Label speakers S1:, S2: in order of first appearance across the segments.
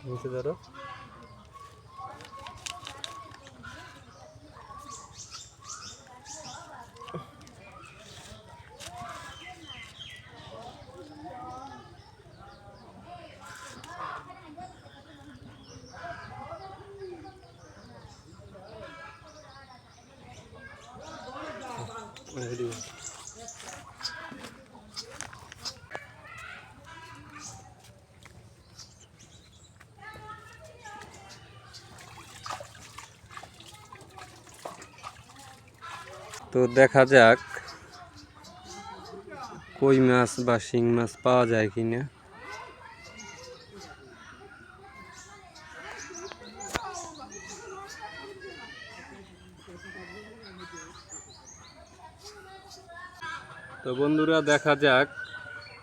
S1: নিচে ধরো। তো দেখা যাক কই মাছ বা শিং মাছ পাওয়া যায় কিনা। তো বন্ধুরা দেখা যাক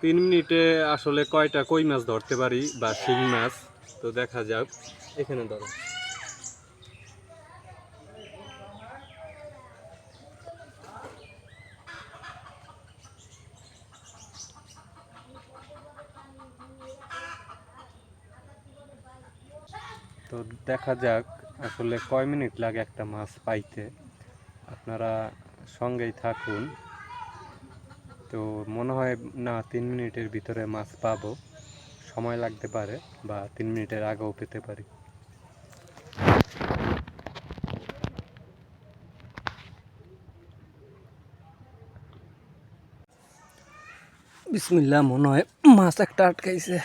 S1: 3 মিনিটে আসলে কয়টা কই মাছ ধরতে পারি বা শিং মাছ। তো দেখা যাক, এখানে ধরো। তো দেখা যাক আসলে কয় মিনিট লাগে একটা মাছ পাইতে। আপনারা সঙ্গেই থাকুন। তো মনে হয় না 3 মিনিটের ভিতরে মাছ পাবো, সময় লাগতে পারে বা 3 মিনিটের আগেও পেতে পারি। বিসমিল্লাহ, মনে হয় মাছ একটা আটকাইছে।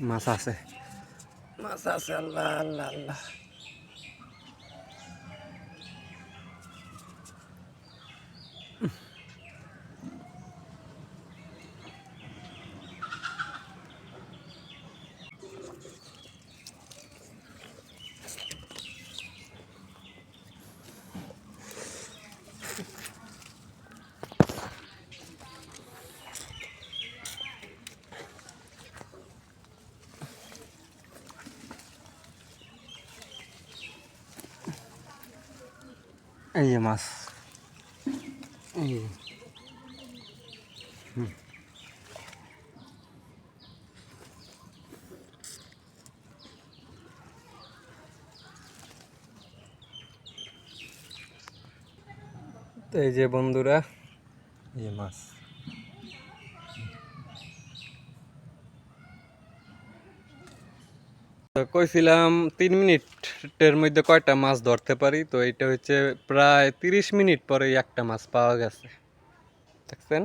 S1: মাছ আছে, মাছ আছে। আল্লাহ আল্লাহ আল্লাহ। এই যে মাছ, এই যে। তো এই যে বন্ধুরা, এই মাছ। তো কইছিলাম 3 মিনিটের মধ্যে কয়টা মাছ ধরতে পারি। তো এটা হচ্ছে প্রায় 30 মিনিট পরে একটা মাছ পাওয়া গেছে, দেখছেন।